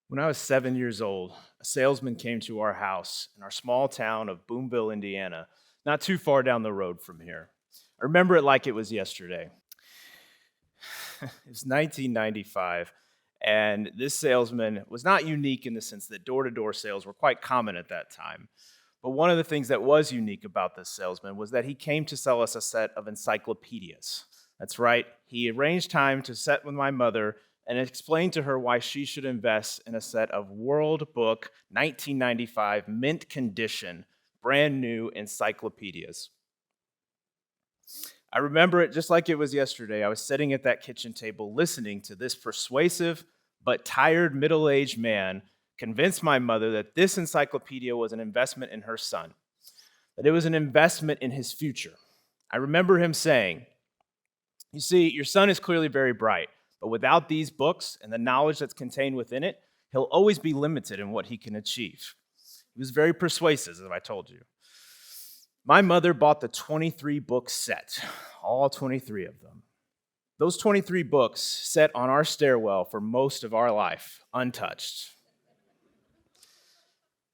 When I was 7 years old, a salesman came to our house in our small town of Boonville, Indiana, not too far down the road from here. I remember it like it was yesterday. It was 1995, and this salesman was not unique in the sense that door to door sales were quite common at that time. But one of the things that was unique about this salesman was that he came to sell us a set of encyclopedias. That's right, he arranged time to sit with my mother and explain to her why she should invest in a set of World Book 1995 mint condition, brand new encyclopedias. I remember it just like it was yesterday. I was sitting at that kitchen table listening to this persuasive but tired middle aged man convince my mother that this encyclopedia was an investment in her son, that it was an investment in his future. I remember him saying, "You see, your son is clearly very bright, but without these books and the knowledge that's contained within it, he'll always be limited in what he can achieve." He was very persuasive, as I told you. My mother bought the 23 book set, all 23 of them. Those 23 books sat on our stairwell for most of our life, untouched.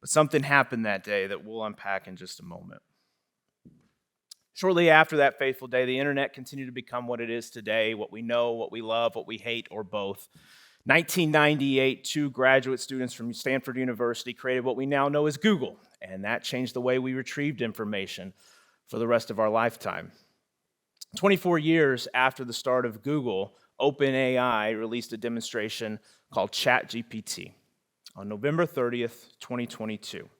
But something happened that day that we'll unpack in just a moment. Shortly after that fateful day, the internet continued to become what it is today, what we know, what we love, what we hate, or both. 1998, two graduate students from Stanford University created what we now know as Google, and that changed the way we retrieved information for the rest of our lifetime. 24 years after the start of Google, OpenAI released a demonstration called ChatGPT on November 30th, 2022.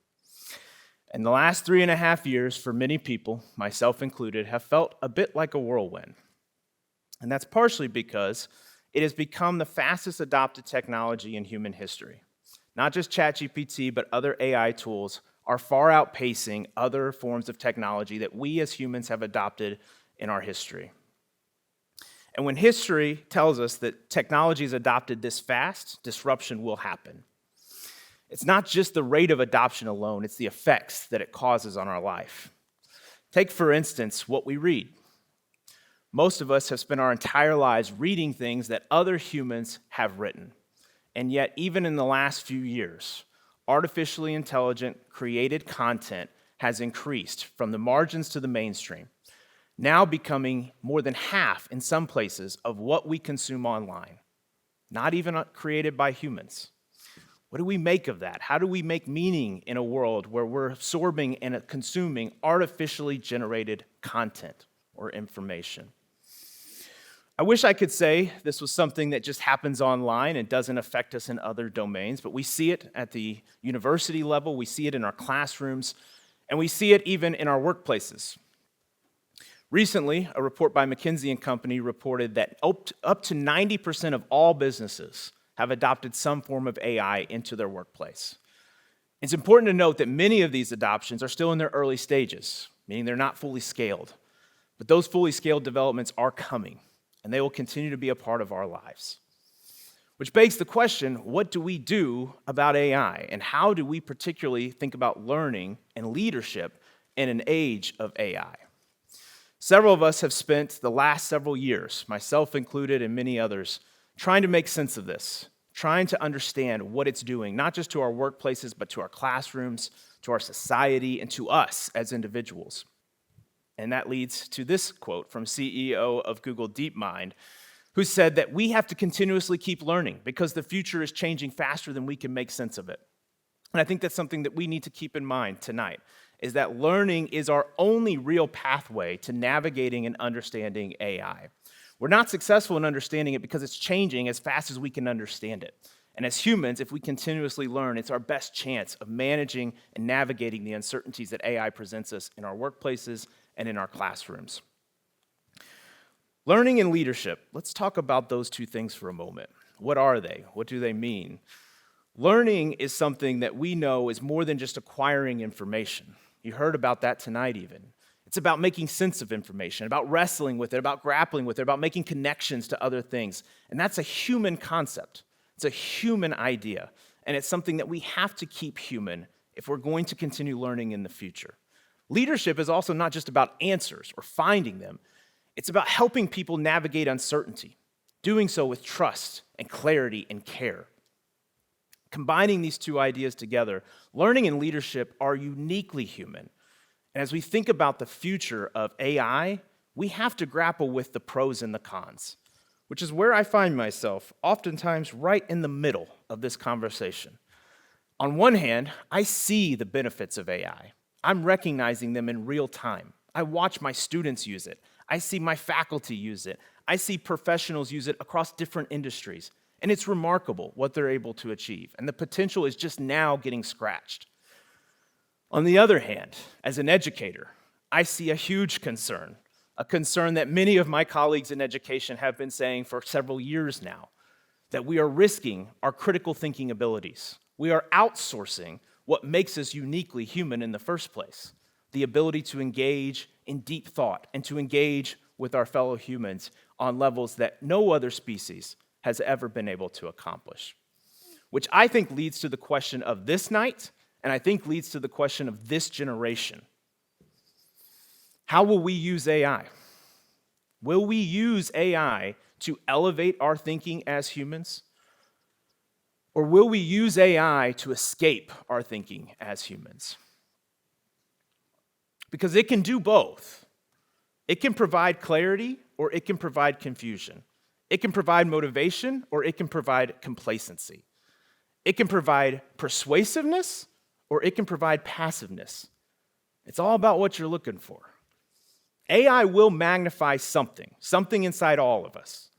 And the last 3.5 years, for many people, myself included, have felt a bit like a whirlwind. And that's partially because it has become the fastest adopted technology in human history. Not just ChatGPT, but other AI tools are far outpacing other forms of technology that we as humans have adopted in our history. And when history tells us that technology is adopted this fast, disruption will happen. It's not just the rate of adoption alone, it's the effects that it causes on our life. Take, for instance, what we read. Most of us have spent our entire lives reading things that other humans have written. And yet, even in the last few years, artificially intelligent created content has increased from the margins to the mainstream, now becoming more than half, in some places, of what we consume online, not even created by humans. What do we make of that? How do we make meaning in a world where we're absorbing and consuming artificially generated content or information? I wish I could say this was something that just happens online and doesn't affect us in other domains, but we see it at the university level, we see it in our classrooms, and we see it even in our workplaces. Recently, a report by McKinsey & Company reported that up to 90% of all businesses have adopted some form of AI into their workplace. It's important to note that many of these adoptions are still in their early stages, meaning they're not fully scaled. But those fully scaled developments are coming, and they will continue to be a part of our lives. Which begs the question, what do we do about AI, and how do we particularly think about learning and leadership in an age of AI? Several of us have spent the last several years, myself included and many others, trying to make sense of this, trying to understand what it's doing, not just to our workplaces, but to our classrooms, to our society, and to us as individuals. And that leads to this quote from CEO of Google DeepMind, who said that we have to continuously keep learning because the future is changing faster than we can make sense of it. And I think that's something that we need to keep in mind tonight, is that learning is our only real pathway to navigating and understanding AI. We're not successful in understanding it because it's changing as fast as we can understand it. And as humans, if we continuously learn, it's our best chance of managing and navigating the uncertainties that AI presents us in our workplaces and in our classrooms. Learning and leadership, let's talk about those two things for a moment. What are they? What do they mean? Learning is something that we know is more than just acquiring information. You heard about that tonight even. It's about making sense of information, about wrestling with it, about grappling with it, about making connections to other things. And that's a human concept. It's a human idea. And it's something that we have to keep human if we're going to continue learning in the future. Leadership is also not just about answers or finding them. It's about helping people navigate uncertainty, doing so with trust and clarity and care. Combining these two ideas together, learning and leadership are uniquely human. And as we think about the future of AI, we have to grapple with the pros and the cons, which is where I find myself oftentimes right in the middle of this conversation. On one hand, I see the benefits of AI. I'm recognizing them in real time. I watch my students use it. I see my faculty use it. I see professionals use it across different industries. And it's remarkable what they're able to achieve. And the potential is just now getting scratched. On the other hand, as an educator, I see a huge concern, a concern that many of my colleagues in education have been saying for several years now, that we are risking our critical thinking abilities. We are outsourcing what makes us uniquely human in the first place, the ability to engage in deep thought and to engage with our fellow humans on levels that no other species has ever been able to accomplish. Which I think leads to the question of this night, and I think leads to the question of this generation. How will we use AI? Will we use AI to elevate our thinking as humans? Or will we use AI to escape our thinking as humans? Because it can do both. It can provide clarity or it can provide confusion. It can provide motivation or it can provide complacency. It can provide persuasiveness or it can provide passiveness. It's all about what you're looking for. AI will magnify something inside all of us.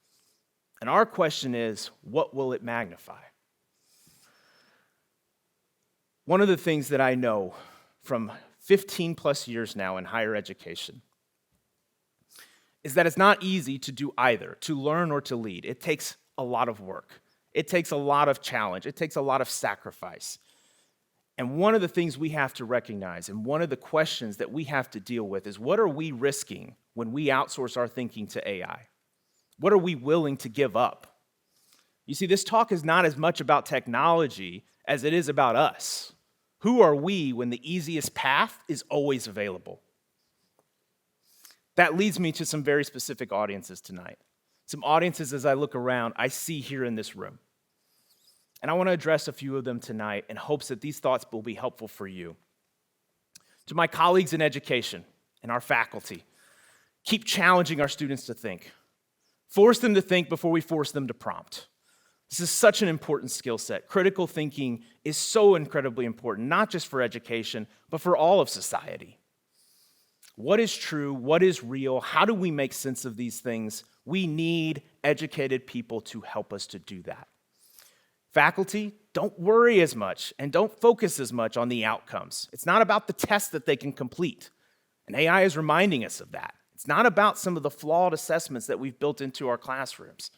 And our question is, what will it magnify? One of the things that I know from 15 plus years now in higher education is that it's not easy to do either, to learn or to lead. It takes a lot of work. It takes a lot of challenge. It takes a lot of sacrifice. And one of the things we have to recognize, and one of the questions that we have to deal with is, what are we risking when we outsource our thinking to AI? What are we willing to give up? You see, this talk is not as much about technology as it is about us. Who are we when the easiest path is always available? That leads me to some very specific audiences tonight. Some audiences, as I look around, I see here in this room. And I want to address a few of them tonight in hopes that these thoughts will be helpful for you. To my colleagues in education and our faculty, keep challenging our students to think. Force them to think before we force them to prompt. This is such an important skill set. Critical thinking is so incredibly important, not just for education, but for all of society. What is true? What is real? How do we make sense of these things? We need educated people to help us to do that. Faculty, don't worry as much and don't focus as much on the outcomes. It's not about the tests that they can complete. And AI is reminding us of that. It's not about some of the flawed assessments that we've built into our classrooms.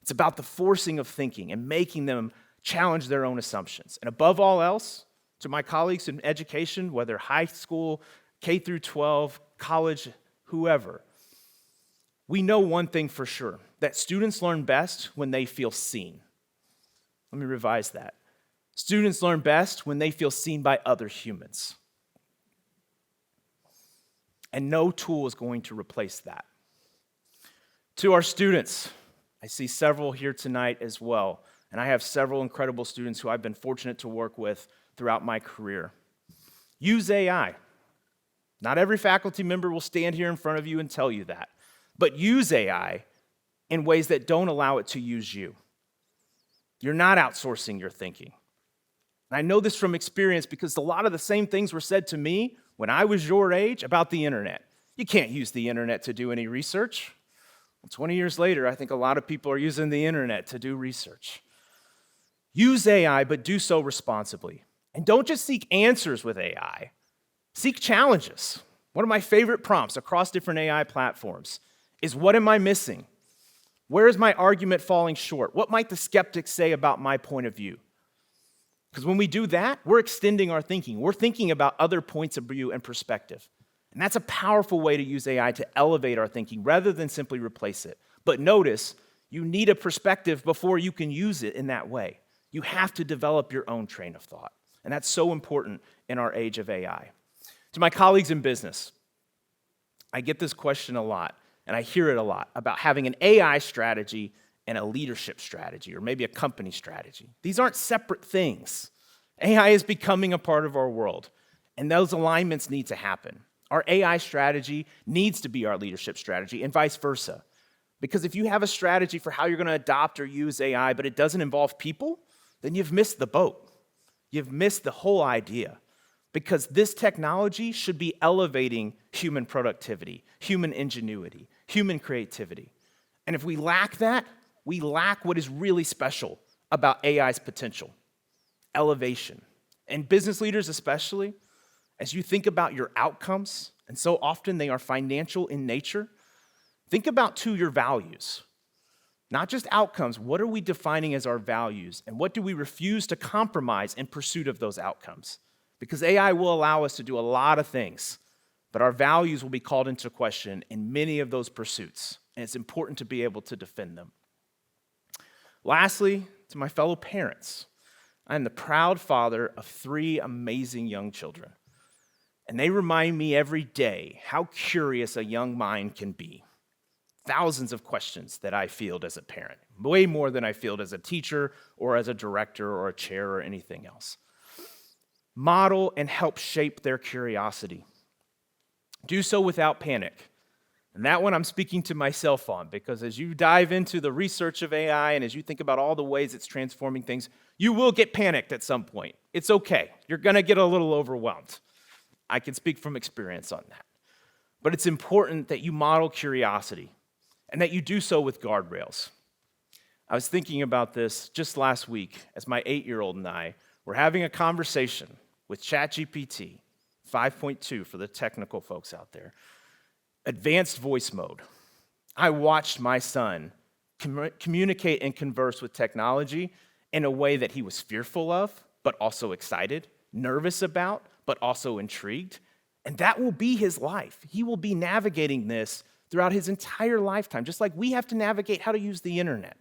It's about the forcing of thinking and making them challenge their own assumptions. And above all else, to my colleagues in education, whether high school, K through 12, college, whoever, we know one thing for sure, that students learn best when they feel seen. Let me revise that. Students learn best when they feel seen by other humans. And no tool is going to replace that. To our students, I see several here tonight as well, and I have several incredible students who I've been fortunate to work with throughout my career. Use AI. Not every faculty member will stand here in front of you and tell you that, but use AI in ways that don't allow it to use you. You're not outsourcing your thinking. And I know this from experience because a lot of the same things were said to me when I was your age about the internet. You can't use the internet to do any research. Well, 20 years later, I think a lot of people are using the internet to do research. Use AI, but do so responsibly. And don't just seek answers with AI. Seek challenges. One of my favorite prompts across different AI platforms is, what am I missing? Where is my argument falling short? What might the skeptics say about my point of view? Because when we do that, we're extending our thinking. We're thinking about other points of view and perspective. And that's a powerful way to use AI to elevate our thinking rather than simply replace it. But notice, you need a perspective before you can use it in that way. You have to develop your own train of thought. And that's so important in our age of AI. To my colleagues in business, I get this question a lot, and I hear it a lot, about having an AI strategy and a leadership strategy, or maybe a company strategy. These aren't separate things. AI is becoming a part of our world, and those alignments need to happen. Our AI strategy needs to be our leadership strategy, and vice versa. Because if you have a strategy for how you're going to adopt or use AI, but it doesn't involve people, then you've missed the boat. You've missed the whole idea. Because this technology should be elevating human productivity, human ingenuity, human creativity. And if we lack that, we lack what is really special about AI's potential: elevation. And business leaders especially, as you think about your outcomes, and so often they are financial in nature, think about too your values. Not just outcomes, what are we defining as our values, and what do we refuse to compromise in pursuit of those outcomes? Because AI will allow us to do a lot of things, but our values will be called into question in many of those pursuits, and it's important to be able to defend them. Lastly, to my fellow parents, I am the proud father of 3 amazing young children, and they remind me every day how curious a young mind can be. Thousands of questions that I field as a parent, way more than I field as a teacher or as a director or a chair or anything else. Model and help shape their curiosity. Do so without panic. And that one I'm speaking to myself on, because as you dive into the research of AI and as you think about all the ways it's transforming things, you will get panicked at some point. It's okay. You're going to get a little overwhelmed. I can speak from experience on that. But it's important that you model curiosity and that you do so with guardrails. I was thinking about this just last week as my 8-year-old and I were having a conversation with ChatGPT 5.2 for the technical folks out there. Advanced voice mode. I watched my son communicate and converse with technology in a way that he was fearful of, but also excited, nervous about, but also intrigued. And that will be his life. He will be navigating this throughout his entire lifetime, just like we have to navigate how to use the internet.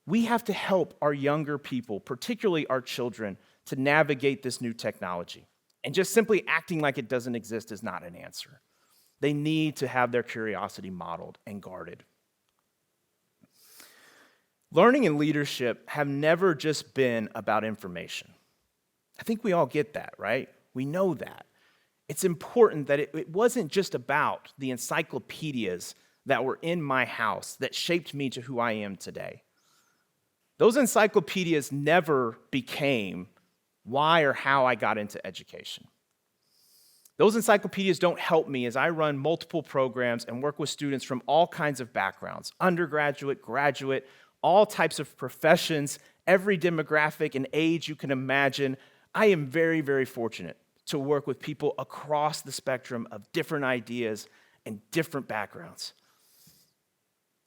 We have to help our younger people, particularly our children, to navigate this new technology. And just simply acting like it doesn't exist is not an answer. They need to have their curiosity modeled and guarded. Learning and leadership have never just been about information. I think we all get that, right? We know that. It's important that it wasn't just about the encyclopedias that were in my house that shaped me to who I am today. Those encyclopedias never became why or how I got into education. Those encyclopedias don't help me as I run multiple programs and work with students from all kinds of backgrounds, undergraduate, graduate, all types of professions, every demographic and age you can imagine. I am very, very fortunate to work with people across the spectrum of different ideas and different backgrounds.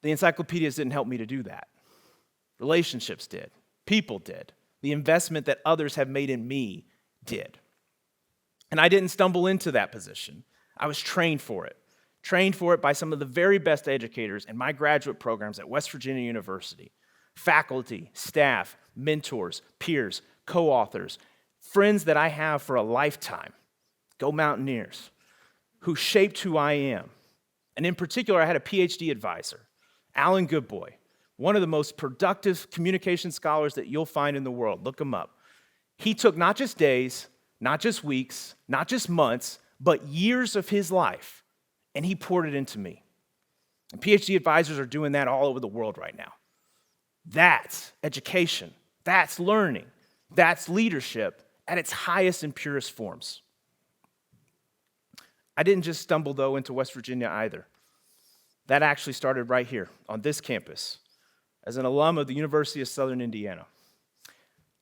The encyclopedias didn't help me to do that. Relationships did. People did. The investment that others have made in me did. And I didn't stumble into that position. I was trained for it by some of the very best educators in my graduate programs at West Virginia University. Faculty, staff, mentors, peers, co-authors, friends that I have for a lifetime. Go Mountaineers, who shaped who I am. And in particular, I had a PhD advisor, Alan Goodboy, one of the most productive communication scholars that you'll find in the world. Look him up. He took not just days, not just weeks, not just months, but years of his life, and he poured it into me. And PhD advisors are doing that all over the world right now. That's education. That's learning. That's leadership at its highest and purest forms. I didn't just stumble, though, into West Virginia either. That actually started right here on this campus as an alum of the University of Southern Indiana.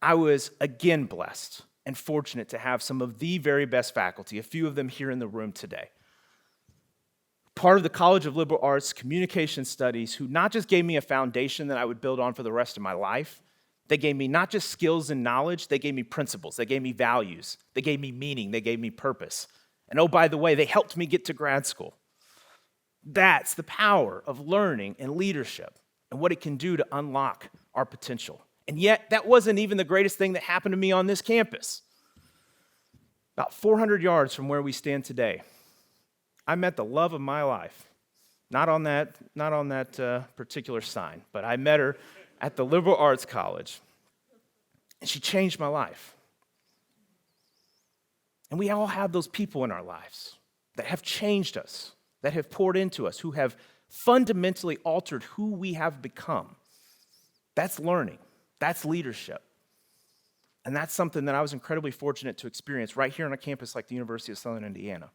I was again blessed and fortunate to have some of the very best faculty, a few of them here in the room today. Part of the College of Liberal Arts Communication Studies, who not just gave me a foundation that I would build on for the rest of my life, they gave me not just skills and knowledge, they gave me principles, they gave me values, they gave me meaning, they gave me purpose. And oh, by the way, they helped me get to grad school. That's the power of learning and leadership and what it can do to unlock our potential. And yet, that wasn't even the greatest thing that happened to me on this campus. About 400 yards from where we stand today, I met the love of my life, Not on that particular sign, but I met her at the liberal arts college, and she changed my life. And we all have those people in our lives that have changed us, that have poured into us, who have fundamentally altered who we have become. That's learning. That's leadership. And that's something that I was incredibly fortunate to experience right here on a campus like the University of Southern Indiana.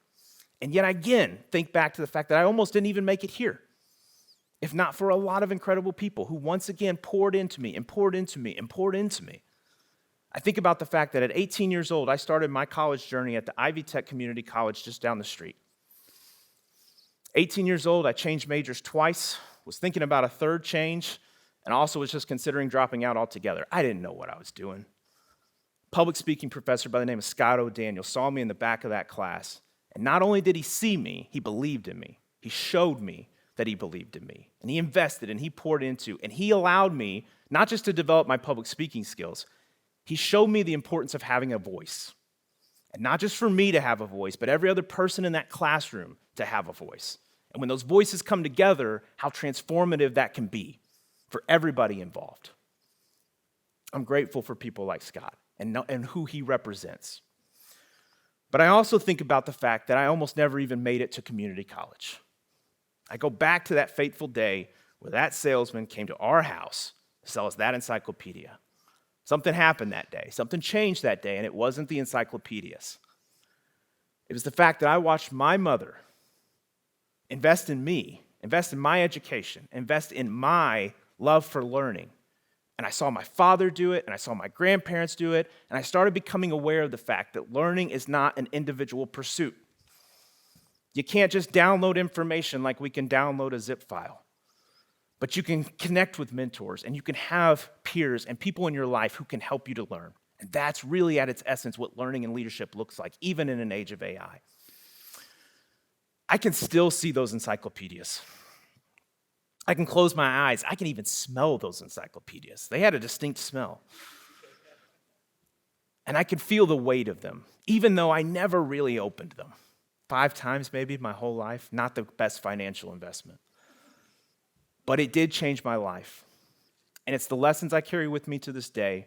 And yet again, think back to the fact that I almost didn't even make it here, if not for a lot of incredible people who once again poured into me and poured into me and poured into me. I think about the fact that at 18 years old, I started my college journey at the Ivy Tech Community College just down the street. 18 years old, I changed majors twice, was thinking about a third change, and also was just considering dropping out altogether. I didn't know what I was doing. Public speaking professor by the name of Scott O'Daniel saw me in the back of that class, and not only did he see me, he believed in me. He showed me that he believed in me, and he invested, and he poured into, and he allowed me not just to develop my public speaking skills, he showed me the importance of having a voice. And not just for me to have a voice, but every other person in that classroom to have a voice. And when those voices come together, how transformative that can be for everybody involved. I'm grateful for people like Scott and who he represents. But I also think about the fact that I almost never even made it to community college. I go back to that fateful day where that salesman came to our house to sell us that encyclopedia. Something happened that day. Something changed that day, and it wasn't the encyclopedias. It was the fact that I watched my mother invest in me, invest in my education, invest in my love for learning. And I saw my father do it, and I saw my grandparents do it, and I started becoming aware of the fact that learning is not an individual pursuit. You can't just download information like we can download a zip file. But you can connect with mentors, and you can have peers and people in your life who can help you to learn. And that's really at its essence what learning and leadership looks like, even in an age of AI. I can still see those encyclopedias. I can close my eyes. I can even smell those encyclopedias. They had a distinct smell. And I could feel the weight of them, even though I never really opened them. 5 times maybe my whole life, not the best financial investment. But it did change my life. And it's the lessons I carry with me to this day,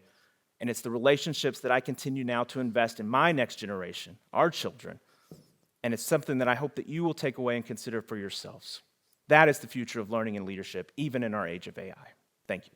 and it's the relationships that I continue now to invest in my next generation, our children. And it's something that I hope that you will take away and consider for yourselves. That is the future of learning and leadership, even in our age of AI. Thank you.